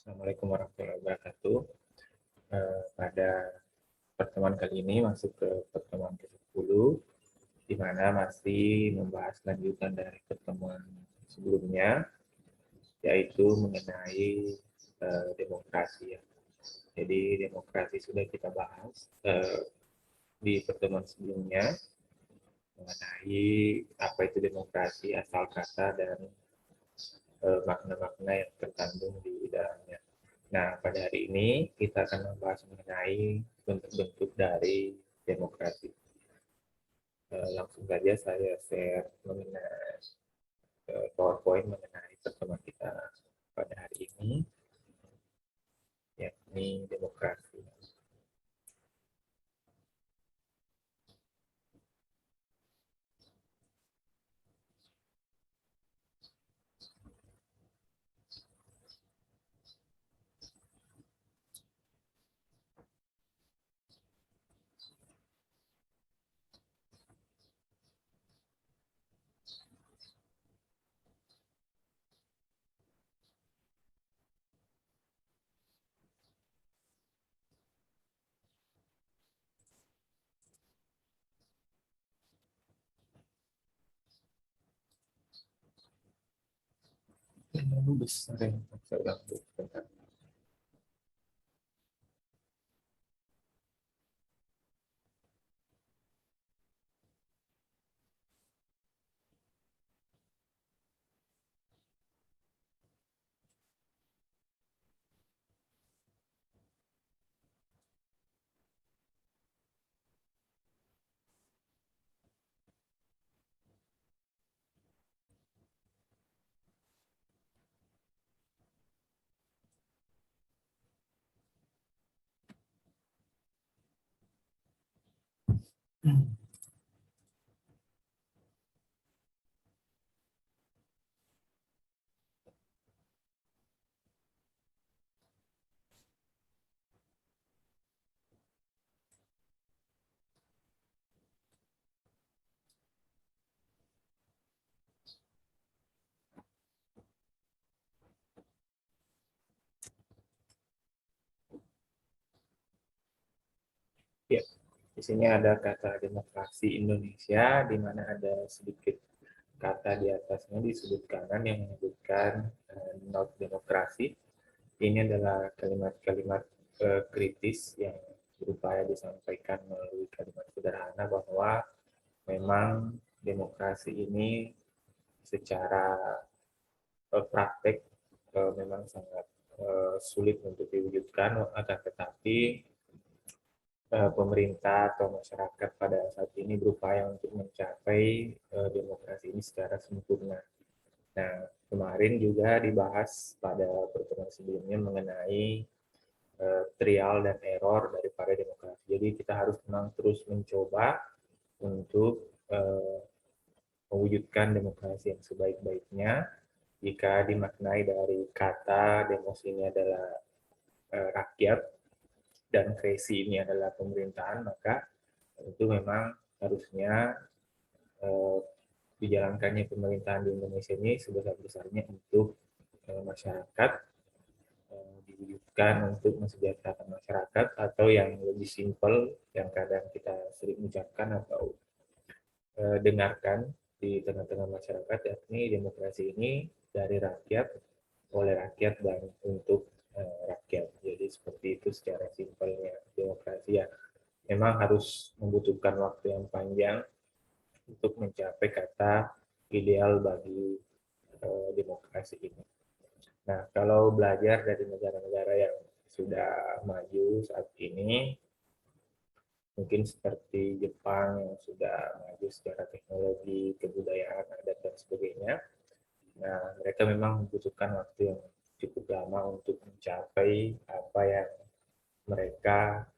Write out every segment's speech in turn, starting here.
Assalamualaikum warahmatullahi wabarakatuh. Pada pertemuan kali ini masuk ke pertemuan ke-10, di mana masih membahas lanjutan dari pertemuan sebelumnya, yaitu mengenai demokrasi. Ya. Jadi demokrasi sudah kita bahas di pertemuan sebelumnya, mengenai apa itu demokrasi, asal kata, dan makna-makna yang terkandung di dalamnya. Nah, pada hari ini kita akan membahas mengenai bentuk-bentuk dari demokrasi. Langsung saja saya share mengenai PowerPoint mengenai pertemuan kita pada hari ini, yakni demokrasi. Terlalu besar yang saya ganggu sebentar. Ya, di sini ada kata demokrasi Indonesia, di mana ada sedikit kata di atasnya di sudut kanan yang menyebutkan not demokrasi. Ini adalah kalimat-kalimat kritis yang berupaya disampaikan melalui kalimat sederhana bahwa memang demokrasi ini secara praktek memang sangat sulit untuk diwujudkan, akan tetapi pemerintah atau masyarakat pada saat ini berupaya untuk mencapai demokrasi ini secara sempurna. Nah, kemarin juga dibahas pada pertemuan sebelumnya mengenai trial dan error daripada demokrasi. Jadi kita harus memang terus mencoba untuk mewujudkan demokrasi yang sebaik-baiknya. Jika dimaknai dari kata demos ini adalah rakyat dan kreasi ini adalah pemerintahan, maka itu memang harusnya dijalankannya pemerintahan di Indonesia ini sebesar-besarnya untuk masyarakat, diwujudkan untuk mensejahterakan masyarakat, atau yang lebih simpel yang kadang kita sering ucapkan atau dengarkan di tengah-tengah masyarakat, yakni demokrasi ini dari rakyat, oleh rakyat, dan untuk rakyat. Jadi seperti itu secara simpelnya demokrasi ya. Memang harus membutuhkan waktu yang panjang untuk mencapai kata ideal bagi demokrasi ini. Nah, kalau belajar dari negara-negara yang sudah maju saat ini, mungkin seperti Jepang yang sudah maju secara teknologi, kebudayaan, adat, dan sebagainya. Nah, mereka memang membutuhkan waktu yang cukup lama untuk mencapai apa yang mereka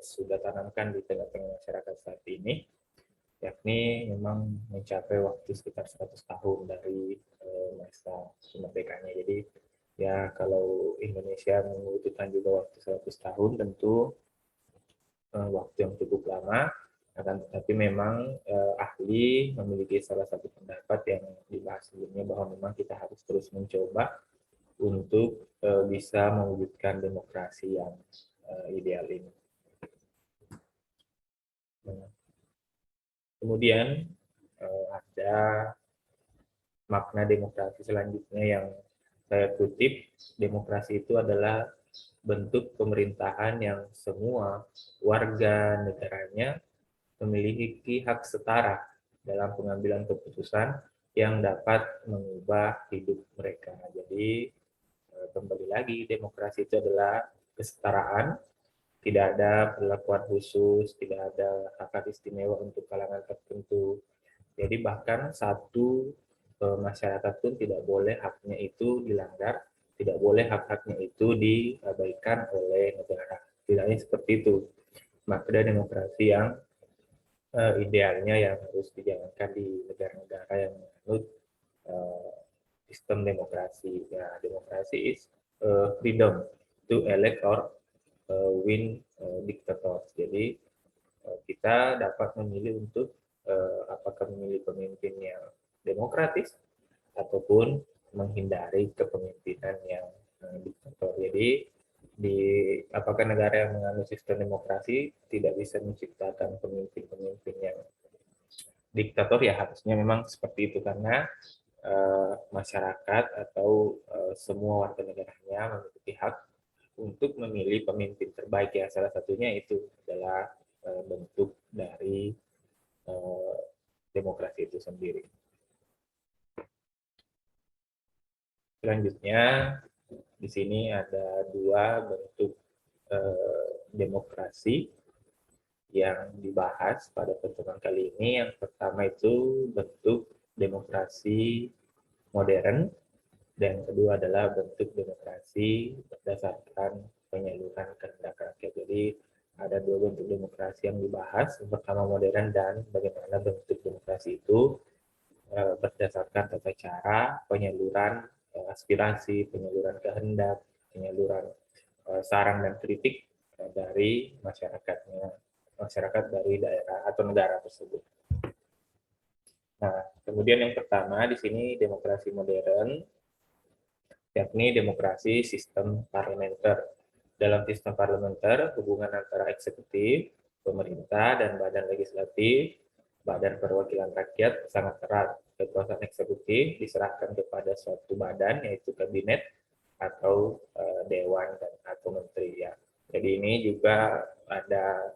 sudah tanamkan di tengah-tengah masyarakat saat ini, yakni memang mencapai waktu sekitar 100 tahun dari masa kemerdekaannya. Jadi ya kalau Indonesia membutuhkan juga waktu 100 tahun, tentu waktu yang cukup lama, akan tetapi memang ahli memiliki salah satu pendapat yang dibahas sebelumnya bahwa memang kita harus terus mencoba untuk bisa mewujudkan demokrasi yang ideal ini. Kemudian ada makna demokrasi selanjutnya yang saya kutip, demokrasi itu adalah bentuk pemerintahan yang semua warga negaranya memiliki hak setara dalam pengambilan keputusan yang dapat mengubah hidup mereka. Jadi kembali lagi, demokrasi itu adalah kesetaraan, tidak ada perlakuan khusus, tidak ada hak istimewa untuk kalangan tertentu. Jadi bahkan satu masyarakat pun tidak boleh haknya itu dilanggar, tidak boleh hak-haknya itu diabaikan oleh negara. Tidaknya seperti itu. Maka demokrasi yang idealnya yang harus dijalankan di negara-negara yang menganut uh, sistem demokrasi. Ya, demokrasi is freedom to elect or win dictators. Jadi kita dapat memilih untuk apakah memilih pemimpin yang demokratis ataupun menghindari kepemimpinan yang diktator. Jadi di apakah negara yang menganut sistem demokrasi tidak bisa menciptakan pemimpin-pemimpin yang diktator, ya harusnya memang seperti itu karena masyarakat atau semua warga negaranya memiliki hak untuk memilih pemimpin terbaik, ya salah satunya itu adalah bentuk dari demokrasi itu sendiri. Selanjutnya di sini ada dua bentuk demokrasi yang dibahas pada pertemuan kali ini. Yang pertama itu bentuk demokrasi modern, dan kedua adalah bentuk demokrasi berdasarkan penyaluran kehendak rakyat. Jadi ada dua bentuk demokrasi yang dibahas. Yang pertama modern, dan bagaimana bentuk demokrasi itu berdasarkan tata cara penyaluran aspirasi, penyaluran kehendak, penyaluran saran dan kritik dari masyarakat dari daerah atau negara tersebut. Nah, kemudian yang pertama di sini demokrasi modern, yakni demokrasi sistem parlementer. Dalam sistem parlementer, hubungan antara eksekutif, pemerintah, dan badan legislatif, badan perwakilan rakyat sangat erat. Kekuasaan eksekutif diserahkan kepada suatu badan, yaitu kabinet atau dewan dan atau menteri, ya. Jadi ini juga ada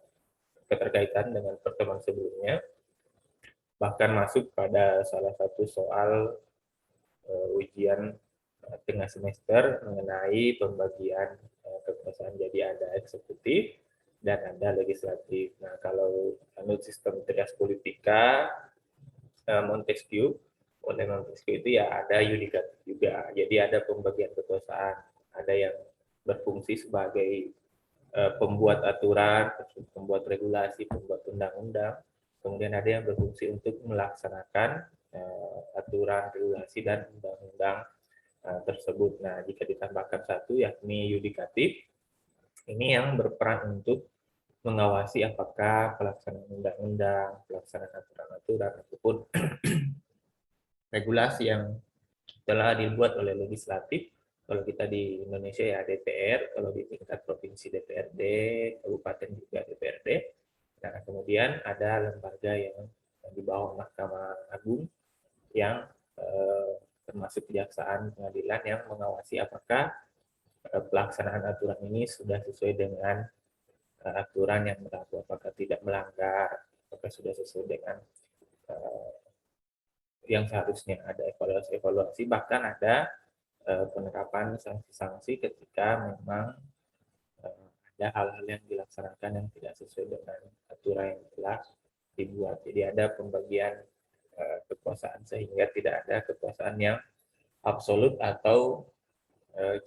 keterkaitan dengan pertemuan sebelumnya, bahkan masuk pada salah satu soal ujian tengah semester mengenai pembagian kekuasaan. Jadi ada eksekutif dan ada legislatif. Nah, kalau menurut sistem trias politika Montesquieu, oleh Montesquieu itu ya ada yudikatif juga. Jadi ada pembagian kekuasaan, ada yang berfungsi sebagai pembuat aturan, pembuat regulasi, pembuat undang-undang. Kemudian ada yang berfungsi untuk melaksanakan aturan, regulasi, dan undang-undang tersebut. Nah, jika ditambahkan satu, yakni yudikatif, ini yang berperan untuk mengawasi apakah pelaksanaan undang-undang, pelaksanaan aturan-aturan, ataupun regulasi yang telah dibuat oleh legislatif. Kalau kita di Indonesia ya DPR, kalau di tingkat provinsi DPRD, kabupaten juga DPRD. Nah, kemudian ada lembaga yang di bawah Mahkamah Agung yang termasuk kejaksaan, pengadilan, yang mengawasi apakah pelaksanaan aturan ini sudah sesuai dengan aturan yang berlaku, apakah tidak melanggar, apakah sudah sesuai dengan yang seharusnya. Ada evaluasi-evaluasi, bahkan ada penerapan sanksi-sanksi ketika memang ada hal-hal yang dilaksanakan yang tidak sesuai dengan aturan yang telah dibuat. Jadi ada pembagian kekuasaan sehingga tidak ada kekuasaan yang absolut atau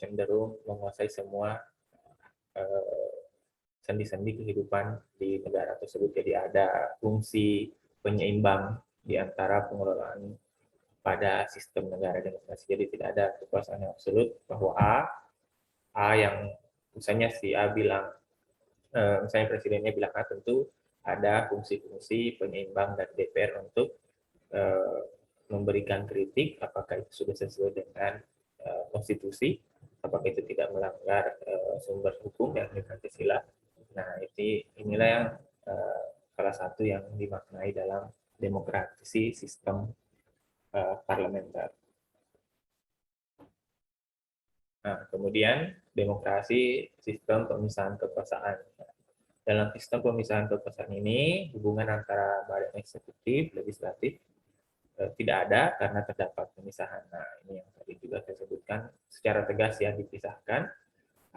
cenderung menguasai semua sendi-sendi kehidupan di negara tersebut. Jadi ada fungsi penyeimbang di antara pengelolaan pada sistem negara demokrasi. Jadi tidak ada kekuasaan yang absolut bahwa A yang misalnya si A bilang, misalnya presidennya bilang A, tentu ada fungsi-fungsi penyeimbang dari DPR untuk memberikan kritik apakah itu sudah sesuai dengan konstitusi, apakah itu tidak melanggar sumber hukum yang Pancasila. Nah, inilah yang salah satu yang dimaknai dalam demokrasi sistem parlementer. Nah, kemudian demokrasi sistem pemisahan kekuasaan. Dalam sistem pemisahan kekuasaan ini, hubungan antara badan eksekutif, legislatif tidak ada karena terdapat pemisahan. Nah, ini yang tadi juga saya sebutkan secara tegas ya, dipisahkan.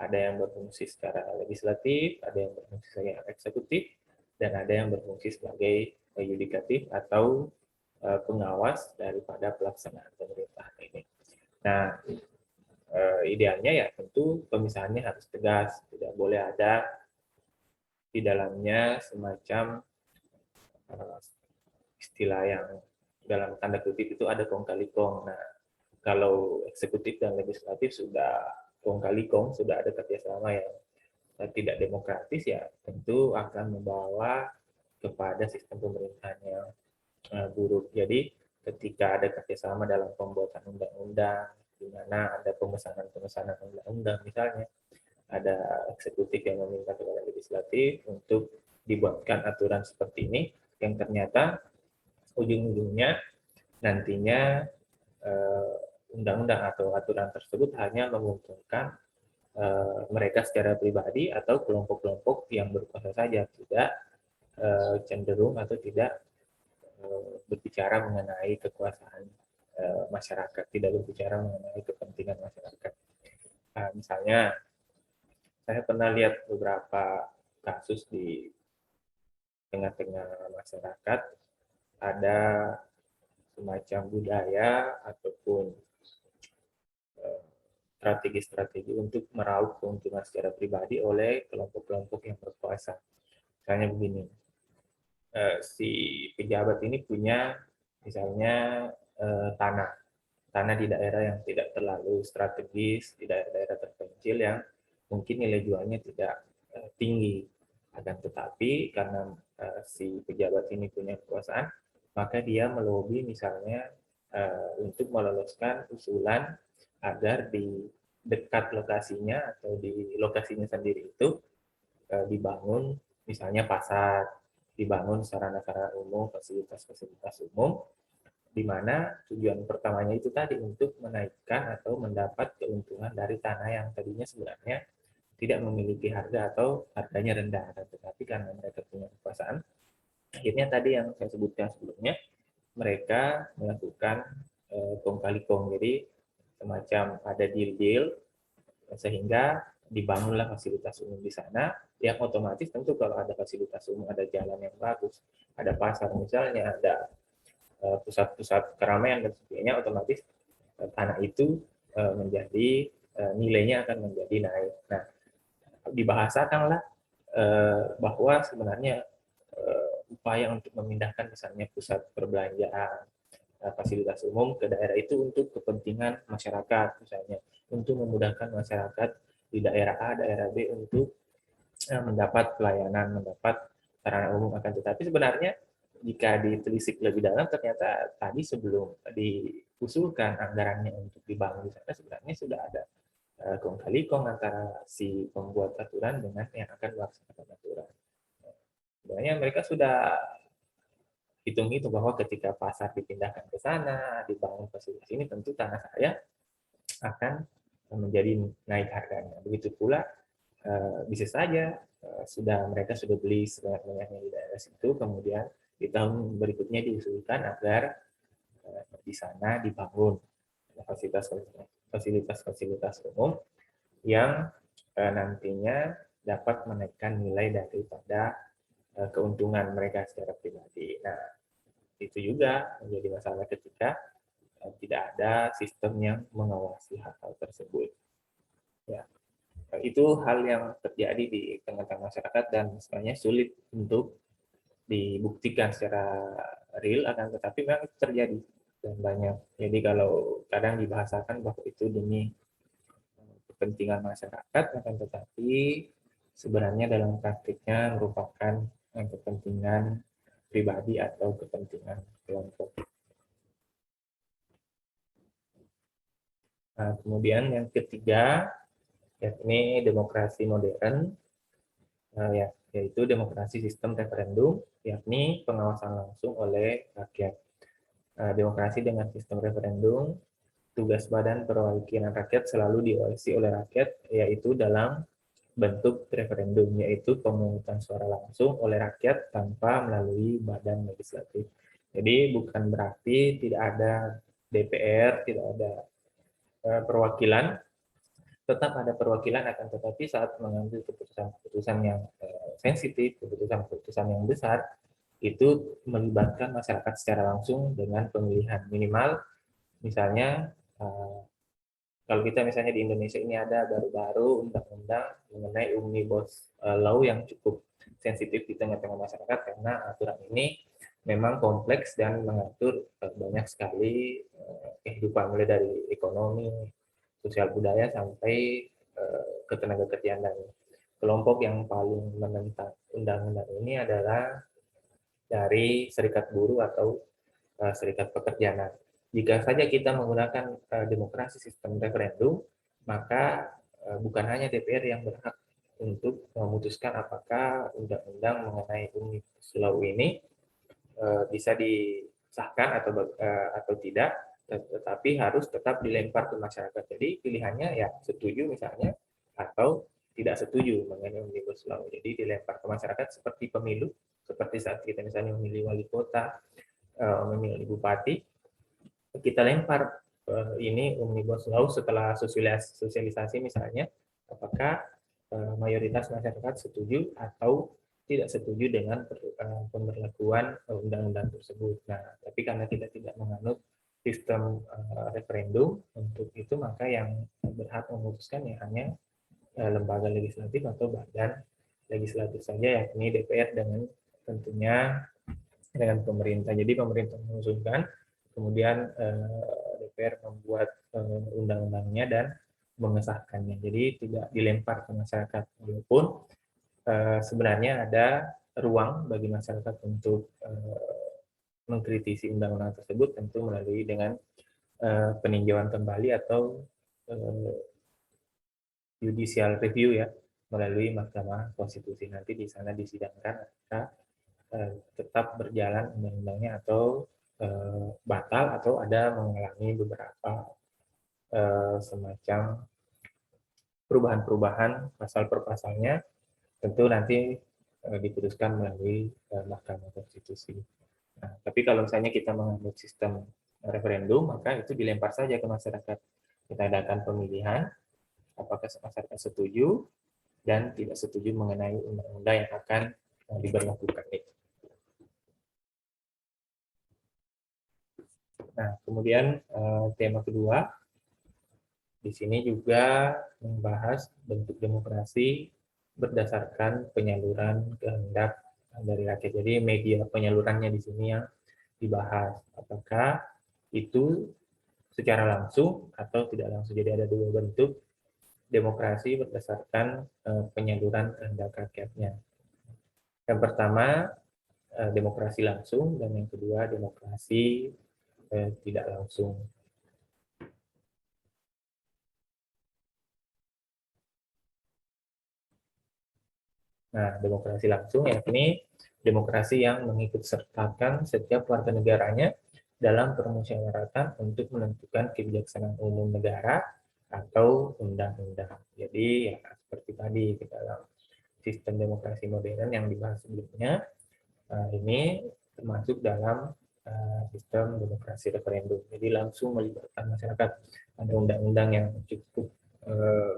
Ada yang berfungsi secara legislatif, ada yang berfungsi sebagai eksekutif, dan ada yang berfungsi sebagai yudikatif atau pengawas daripada pelaksanaan pemerintahan ini. Nah, idealnya ya tentu pemisahannya harus tegas, tidak boleh ada di dalamnya semacam istilah yang dalam tanda kutip itu ada kong kali kong. Nah, kalau eksekutif dan legislatif sudah kong kali kong, sudah ada kerjasama yang tidak demokratis, ya tentu akan membawa kepada sistem pemerintahan yang buruk. Jadi ketika ada kerjasama dalam pembuatan undang-undang, di mana ada pemesanan undang-undang misalnya, ada eksekutif yang meminta kepada legislatif untuk dibuatkan aturan seperti ini, yang ternyata ujung-ujungnya nantinya undang-undang atau aturan tersebut hanya menguntungkan mereka secara pribadi atau kelompok-kelompok yang berkuasa saja, tidak cenderung atau tidak berbicara mengenai kekuasaan masyarakat, tidak berbicara mengenai kepentingan masyarakat. Nah, misalnya saya pernah lihat beberapa kasus di tengah-tengah masyarakat, ada semacam budaya ataupun strategi-strategi untuk meraup keuntungan secara pribadi oleh kelompok-kelompok yang berkuasa. Misalnya begini, si pejabat ini punya misalnya tanah di daerah yang tidak terlalu strategis, di daerah-daerah terpencil yang mungkin nilai jualnya tidak tinggi. Akan tetapi karena si pejabat ini punya kekuasaan, maka dia melobi misalnya untuk meloloskan usulan agar di dekat lokasinya atau di lokasinya sendiri itu dibangun misalnya pasar, dibangun sarana-sarana umum, fasilitas-fasilitas umum, di mana tujuan pertamanya itu tadi untuk menaikkan atau mendapat keuntungan dari tanah yang tadinya sebenarnya tidak memiliki harga atau harganya rendah, tetapi karena mereka punya kekuasaan, akhirnya tadi yang saya sebutkan sebelumnya, mereka melakukan kong kali kong, jadi semacam ada deal-deal sehingga dibangunlah fasilitas umum di sana, yang otomatis tentu kalau ada fasilitas umum, ada jalan yang bagus, ada pasar misalnya, ada pusat-pusat keramaian dan sebagainya, otomatis tanah itu menjadi nilainya akan menjadi naik. Nah, dibahasakanlah bahwa sebenarnya upaya untuk memindahkan misalnya pusat perbelanjaan, fasilitas umum ke daerah itu untuk kepentingan masyarakat, misalnya untuk memudahkan masyarakat di daerah A, daerah B untuk mendapat pelayanan, mendapat sarana umum. Akan tetapi sebenarnya jika ditelisik lebih dalam, ternyata tadi sebelum diusulkan anggarannya untuk dibangun di sana, sebenarnya sudah ada kong kali kong antara si pembuat aturan dengan yang akan melaksanakan aturan. Sebenarnya mereka sudah hitung-hitung bahwa ketika pasar dipindahkan ke sana, dibangun fasilitas ini, tentu tanah saya akan menjadi naik harganya. Begitu pula bisa saja mereka sudah beli sebanyak-banyaknya di daerah situ, kemudian di tahun berikutnya diusulkan agar di sana dibangun fasilitas-fasilitas umum yang nantinya dapat menaikkan nilai daripada keuntungan mereka secara pribadi. Nah, itu juga menjadi masalah ketika tidak ada sistem yang mengawasi hal-hal tersebut. Ya, itu hal yang terjadi di tengah-tengah masyarakat dan sebenarnya sulit untuk dibuktikan secara real, akan tetapi memang itu terjadi dan banyak. Jadi kalau kadang dibahasakan bahwa itu demi kepentingan masyarakat, akan tetapi sebenarnya dalam praktiknya merupakan kepentingan pribadi atau kepentingan kelompok. Nah, kemudian yang ketiga, yakni demokrasi modern, yaitu demokrasi sistem referendum, yakni pengawasan langsung oleh rakyat. Demokrasi dengan sistem referendum, tugas Badan Perwakilan Rakyat selalu diawasi oleh rakyat, yaitu dalam bentuk referendum, yaitu pemungutan suara langsung oleh rakyat tanpa melalui badan legislatif. Jadi bukan berarti tidak ada DPR, tidak ada perwakilan, tetap ada perwakilan, akan tetapi saat mengambil keputusan-keputusan yang sensitif, keputusan-keputusan yang besar, itu melibatkan masyarakat secara langsung dengan pemilihan minimal. Misalnya kalau kita misalnya di Indonesia ini ada baru-baru undang-undang mengenai omnibus law yang cukup sensitif di tengah-tengah masyarakat, karena aturan ini memang kompleks dan mengatur banyak sekali kehidupan, mulai dari ekonomi, sosial budaya, sampai ketenagakerjaan. Dan kelompok yang paling menentang undang-undang ini adalah dari serikat buruh atau serikat pekerja. Nah, jika saja kita menggunakan demokrasi sistem referendum, maka bukan hanya DPR yang berhak untuk memutuskan apakah undang-undang mengenai omnibus law ini bisa disahkan atau tidak, tetapi harus tetap dilempar ke masyarakat. Jadi pilihannya ya setuju misalnya, atau tidak setuju mengenai omnibus law. Jadi dilempar ke masyarakat seperti pemilu, seperti saat kita misalnya memilih wali kota, memilih bupati, kita lempar ini omnibus law setelah sosialisasi misalnya, apakah mayoritas masyarakat setuju atau tidak setuju dengan pemberlakuan undang-undang tersebut. Nah, tapi karena kita tidak menganut sistem referendum untuk itu, maka yang berhak memutuskan ya hanya lembaga legislatif atau badan legislatif saja, yakni DPR dengan tentunya dengan pemerintah. Jadi pemerintah mengusulkan, kemudian DPR membuat undang-undangnya dan mengesahkannya. Jadi tidak dilempar ke masyarakat, walaupun sebenarnya ada ruang bagi masyarakat untuk mengkritisi undang-undang tersebut, tentu melalui dengan peninjauan kembali atau judicial review ya, melalui Mahkamah Konstitusi. Nanti di sana disidangkan apakah tetap berjalan undang-undangnya atau batal, atau ada mengalami beberapa semacam perubahan-perubahan pasal per pasalnya, tentu nanti diputuskan melalui Mahkamah Konstitusi. Nah, tapi kalau misalnya kita menganut sistem referendum, maka itu dilempar saja ke masyarakat. Kita adakan pemilihan, apakah masyarakat setuju dan tidak setuju mengenai undang-undang yang akan diberlakukan. Nah, kemudian tema kedua di sini juga membahas bentuk demokrasi berdasarkan penyaluran kehendak dari rakyat. Jadi media penyalurannya di sini yang dibahas, apakah itu secara langsung atau tidak langsung. Jadi ada dua bentuk demokrasi berdasarkan penyaluran kehendak rakyatnya. Yang pertama demokrasi langsung, dan yang kedua demokrasi tidak langsung. Nah, demokrasi langsung yakni demokrasi yang mengikut sertakan setiap warga negaranya dalam permusyawaratan untuk menentukan kebijaksanaan umum negara atau undang-undang. Jadi ya seperti tadi dalam sistem demokrasi modern yang dibahas sebelumnya, ini termasuk dalam sistem demokrasi referendum. Jadi langsung melibatkan masyarakat. Ada undang-undang yang cukup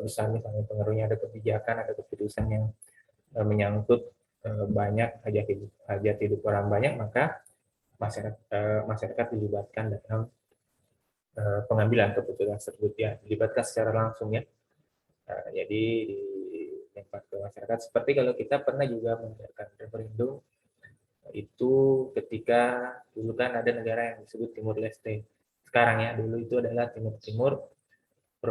besar, misalnya pengaruhnya ada kebijakan, ada keputusan yang menyangkut banyak hajat hidup orang banyak, maka masyarakat dilibatkan dalam pengambilan keputusan tersebut, ya dilibatkan secara langsung ya. Jadi dilempar ke masyarakat. Seperti kalau kita pernah juga mengadakan referendum itu ketika dulu kan ada negara yang disebut Timur Leste. Sekarang ya, dulu itu adalah Timur Timur,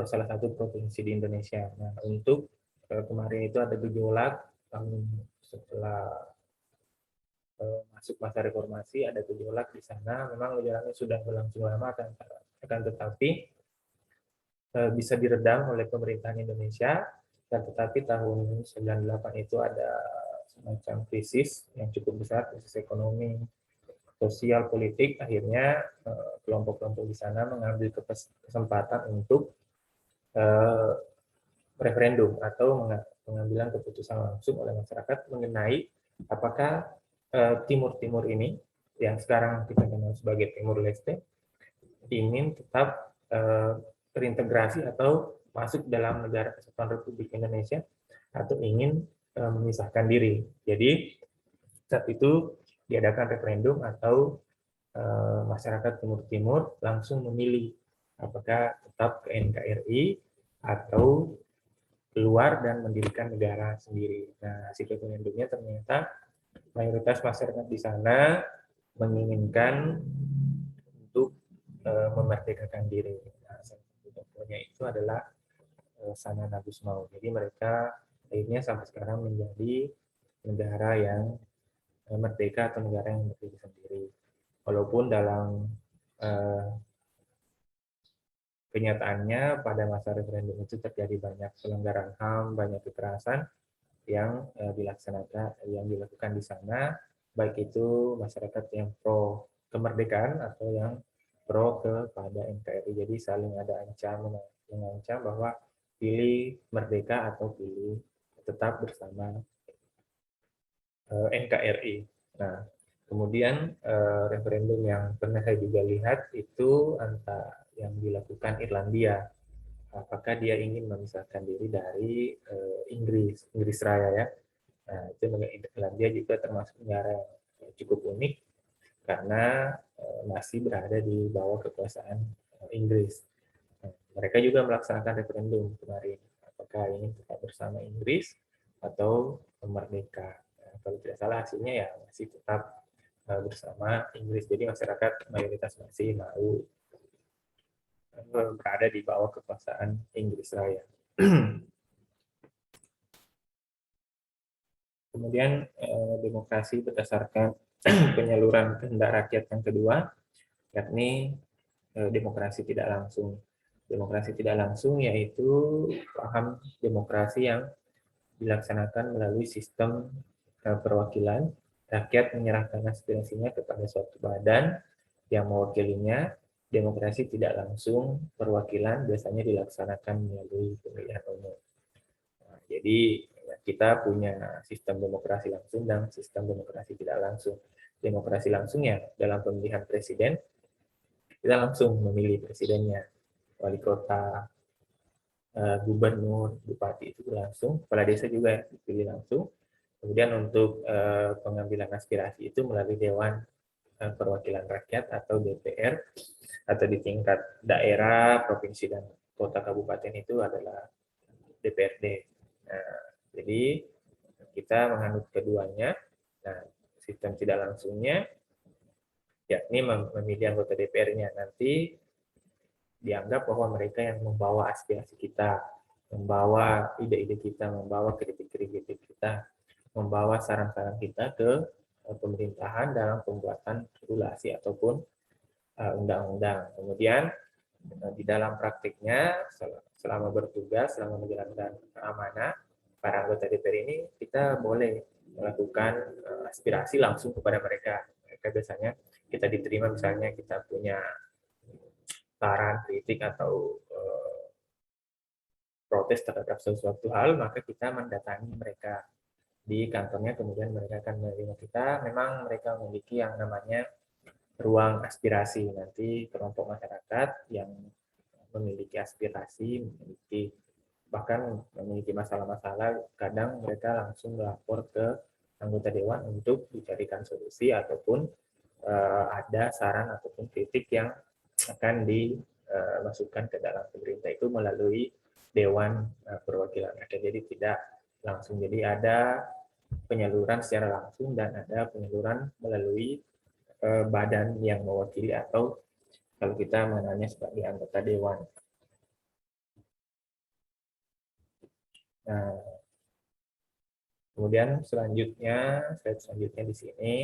salah satu provinsi di Indonesia. Nah, untuk kemarin itu ada gejolak setelah masuk masa reformasi, ada gejolak di sana. Memang gejolaknya sudah berlangsung lama, akan tetapi bisa diredam oleh pemerintahan Indonesia, dan tetapi tahun 98 itu ada semacam krisis yang cukup besar, krisis ekonomi, sosial, politik. Akhirnya kelompok-kelompok di sana mengambil kesempatan untuk referendum atau pengambilan keputusan langsung oleh masyarakat mengenai apakah Timur-Timur ini yang sekarang kita kenal sebagai Timur Leste ingin tetap terintegrasi atau masuk dalam negara kesatuan Republik Indonesia atau ingin memisahkan diri. Jadi saat itu diadakan referendum atau masyarakat Timur-Timur langsung memilih apakah tetap ke NKRI atau keluar dan mendirikan negara sendiri. Nah, hasil referendumnya ternyata mayoritas masyarakat di sana menginginkan untuk memerdekakan diri. Nah, salah satu contohnya itu adalah Sana Nagus Mau. Jadi mereka akhirnya sampai sekarang menjadi negara yang merdeka atau negara yang berdiri sendiri. Walaupun dalam kenyataannya pada masa referendum itu terjadi banyak pelanggaran HAM, banyak kekerasan yang dilakukan di sana, baik itu masyarakat yang pro kemerdekaan atau yang pro kepada NKRI. Jadi saling ada mengancam bahwa pilih merdeka atau pilih tetap bersama NKRI. Nah, kemudian referendum yang pernah saya juga lihat itu yang dilakukan Irlandia. Apakah dia ingin memisahkan diri dari Inggris Raya ya. Nah, itu Irlandia juga termasuk negara yang cukup unik karena masih berada di bawah kekuasaan Inggris. Nah, mereka juga melaksanakan referendum kemarin. Apakah ingin tetap bersama Inggris atau merdeka? Nah, kalau tidak salah hasilnya ya masih tetap bersama Inggris. Jadi masyarakat mayoritas masih mau berada di bawah kekuasaan Inggris Raya. Kemudian demokrasi berdasarkan penyaluran kehendak rakyat yang kedua, yakni demokrasi tidak langsung. Demokrasi tidak langsung yaitu paham demokrasi yang dilaksanakan melalui sistem perwakilan. Rakyat menyerahkan aspirasinya kepada suatu badan yang mewakilinya. Demokrasi tidak langsung, perwakilan biasanya dilaksanakan melalui pemilihan umum. Nah, jadi kita punya sistem demokrasi langsung dan sistem demokrasi tidak langsung. Demokrasi langsungnya dalam pemilihan presiden, kita langsung memilih presidennya, wali kota, gubernur, bupati itu langsung, kepala desa juga dipilih langsung. Kemudian untuk pengambilan aspirasi itu melalui Dewan Perwakilan Rakyat atau DPR, atau di tingkat daerah, provinsi, dan kota kabupaten itu adalah DPRD. Nah, jadi kita menganut keduanya. Nah, sistem tidak langsungnya yakni memilih anggota DPR-nya nanti dianggap bahwa mereka yang membawa aspirasi kita, membawa ide-ide kita, membawa kritik-kritik kita, membawa saran-saran kita ke pemerintahan dalam pembuatan regulasi ataupun undang-undang. Kemudian di dalam praktiknya selama bertugas, selama menjalankan amanah, para anggota DPR ini kita boleh melakukan aspirasi langsung kepada mereka. Mereka biasanya kita diterima, misalnya kita punya saran, kritik, atau protes terhadap sesuatu hal, maka kita mendatangi mereka di kantornya, kemudian mereka akan menerima kita. Memang mereka memiliki yang namanya ruang aspirasi. Nanti kelompok masyarakat yang memiliki aspirasi, bahkan memiliki masalah-masalah, kadang mereka langsung melapor ke anggota dewan untuk dicarikan solusi ataupun ada saran ataupun kritik yang akan dimasukkan ke dalam pemerintah itu melalui Dewan Perwakilan Rakyat. Jadi tidak langsung. Jadi ada penyaluran secara langsung dan ada penyaluran melalui badan yang mewakili atau kalau kita mengenalnya sebagai anggota dewan. Nah, kemudian slide selanjutnya di sini,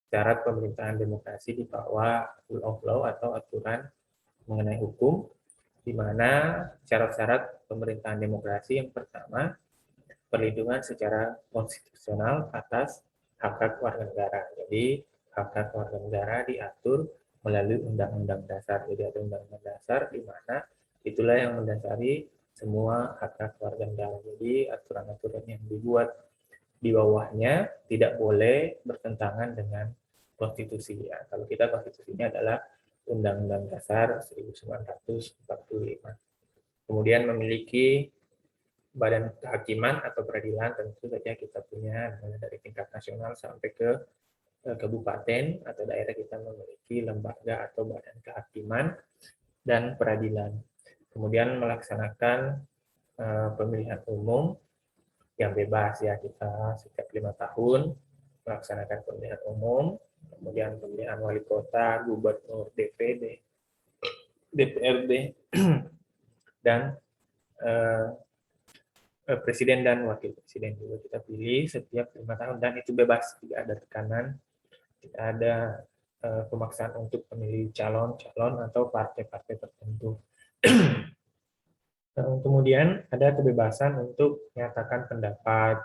syarat pemerintahan demokrasi di bawah rule of law atau aturan mengenai hukum. di mana syarat-syarat pemerintahan demokrasi yang pertama, perlindungan secara konstitusional atas hak-hak warga negara. Jadi hak-hak warga negara diatur melalui Undang-Undang Dasar. Jadi ada Undang-Undang Dasar di mana itulah yang mendasari semua hak-hak warga negara. Jadi aturan-aturan yang dibuat di bawahnya tidak boleh bertentangan dengan konstitusi. Ya. Kalau kita konstitusinya adalah Undang-Undang Dasar 1945. Kemudian memiliki badan kehakiman atau peradilan, tentu saja kita punya dari tingkat nasional sampai ke kabupaten atau daerah, kita memiliki lembaga atau badan kehakiman dan peradilan. Kemudian melaksanakan pemilihan umum yang bebas, ya, kita setiap 5 tahun melaksanakan pemilihan umum, kemudian pemilihan wali kota, gubernur, DPD, DPRD, dan presiden dan wakil presiden juga kita pilih setiap 5 tahun, dan itu bebas, tidak ada tekanan, tidak ada pemaksaan untuk memilih calon-calon atau partai-partai tertentu. Kemudian ada kebebasan untuk menyatakan pendapat,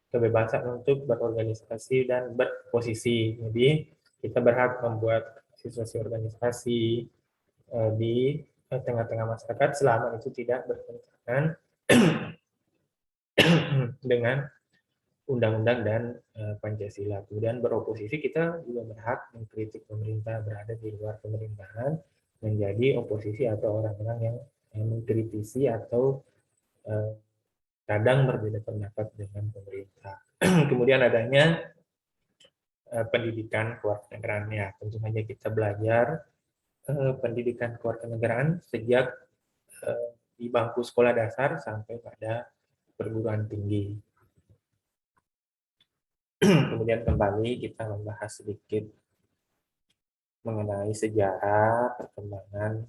kebebasan untuk berorganisasi dan berposisi. Jadi kita berhak membuat situasi organisasi di tengah-tengah masyarakat selama itu tidak bertentangan dengan undang-undang dan Pancasila. Kemudian beroposisi, kita juga berhak mengkritik pemerintah, berada di luar pemerintahan, menjadi oposisi atau orang-orang yang mengkritisi atau kadang berbeda pendapat dengan pemerintah. Kemudian adanya pendidikan kewarganegaraan. Ya, tentu saja kita belajar pendidikan kewarganegaraan sejak di bangku sekolah dasar sampai pada perguruan tinggi. Kemudian kembali kita membahas sedikit mengenai sejarah perkembangan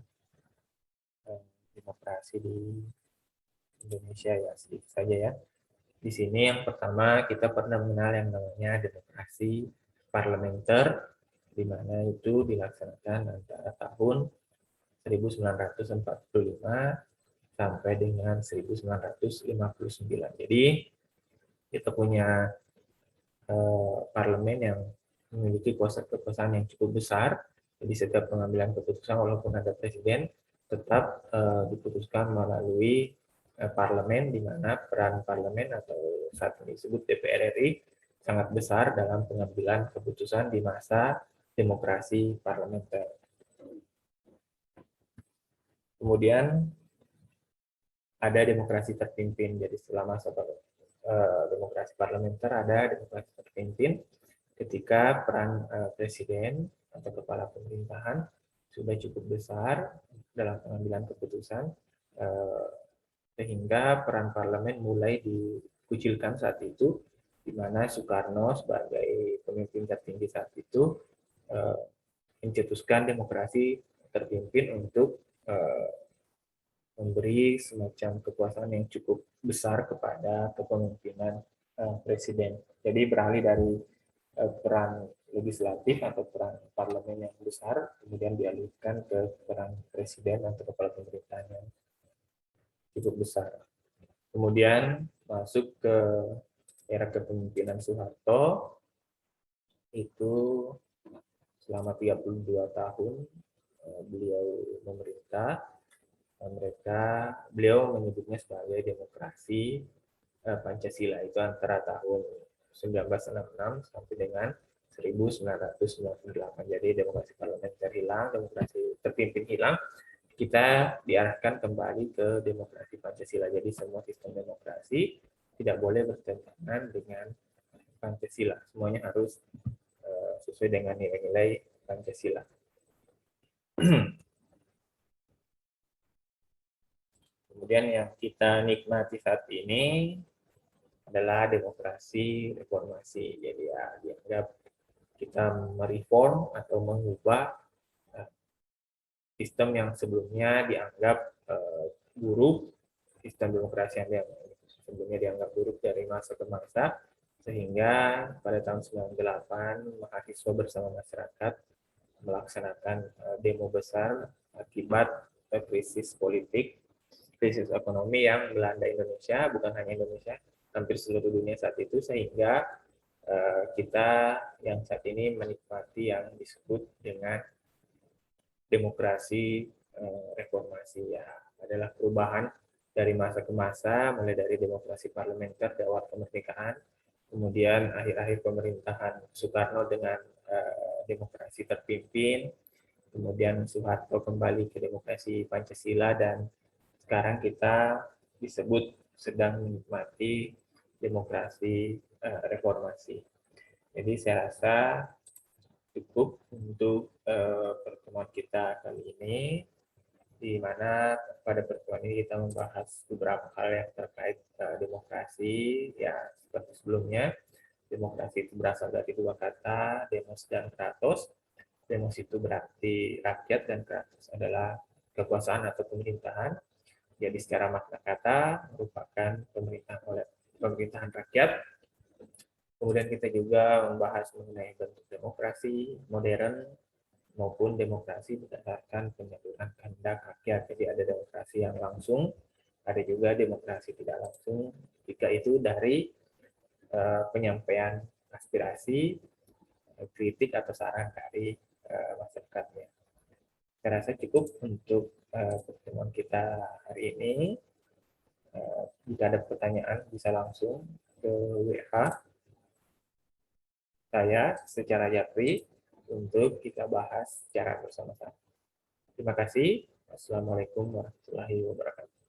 demokrasi di Indonesia, ya, sedikit saja ya. Di sini yang pertama kita pernah mengenal yang namanya demokrasi parlementer, di mana itu dilaksanakan antara tahun 1945 sampai dengan 1959. Jadi kita punya parlemen yang memiliki kuasa kekuasaan yang cukup besar. Jadi setiap pengambilan keputusan walaupun ada presiden tetap diputuskan melalui parlemen, di mana peran parlemen atau saat ini disebut DPR RI sangat besar dalam pengambilan keputusan di masa demokrasi parlementer. Kemudian ada demokrasi terpimpin. Jadi setelah masa demokrasi parlementer ada demokrasi terpimpin ketika peran presiden atau kepala pemerintahan sudah cukup besar dalam pengambilan keputusan, sehingga peran parlemen mulai dikucilkan saat itu, di mana Soekarno sebagai pemimpin tertinggi saat itu mencetuskan demokrasi terpimpin untuk memberi semacam kekuasaan yang cukup besar kepada kepemimpinan presiden. Jadi beralih dari peran legislatif atau peran parlemen yang besar, kemudian dialihkan ke peran presiden atau kepala pemerintahan yang cukup besar. Kemudian masuk ke era kepemimpinan Soeharto, itu selama 32 tahun beliau memerintah. Beliau menyebutnya sebagai demokrasi Pancasila, itu antara tahun 1966 sampai dengan 1998. Jadi demokrasi parlementer hilang, demokrasi terpimpin hilang, kita diarahkan kembali ke demokrasi Pancasila. Jadi semua sistem demokrasi tidak boleh bertentangan dengan Pancasila. Semuanya harus sesuai dengan nilai-nilai Pancasila. Kemudian yang kita nikmati saat ini adalah demokrasi reformasi. Jadi ya dianggap kita mereform atau mengubah sistem yang sebelumnya dianggap buruk, sistem demokrasi yang sebelumnya dianggap buruk dari masa ke masa, sehingga pada tahun 98 mahasiswa bersama masyarakat melaksanakan demo besar akibat krisis politik, krisis ekonomi yang melanda Indonesia, bukan hanya Indonesia, hampir seluruh dunia saat itu, sehingga kita yang saat ini menikmati yang disebut dengan demokrasi reformasi, ya adalah perubahan dari masa ke masa, mulai dari demokrasi parlementer di awal kemerdekaan, kemudian akhir-akhir pemerintahan Soekarno dengan demokrasi terpimpin, kemudian Soeharto kembali ke demokrasi Pancasila, dan sekarang kita disebut sedang menikmati demokrasi reformasi. Jadi saya rasa cukup untuk pertemuan kita kali ini, di mana pada pertemuan ini kita membahas beberapa hal yang terkait demokrasi, ya seperti sebelumnya. Demokrasi itu berasal dari dua kata, demos dan kratos. Demos itu berarti rakyat dan kratos adalah kekuasaan atau pemerintahan. Jadi secara makna kata merupakan pemerintahan rakyat. Kemudian kita juga membahas mengenai bentuk demokrasi modern maupun demokrasi berdasarkan penyaluran kehendak rakyat. Jadi ada demokrasi yang langsung, ada juga demokrasi tidak langsung. Jika itu dari penyampaian aspirasi, kritik atau saran dari masyarakatnya. Saya rasa cukup untuk pertemuan kita hari ini. Jika ada pertanyaan bisa langsung ke WA saya secara japri untuk kita bahas secara bersama-sama. Terima kasih. Wassalamualaikum warahmatullahi wabarakatuh.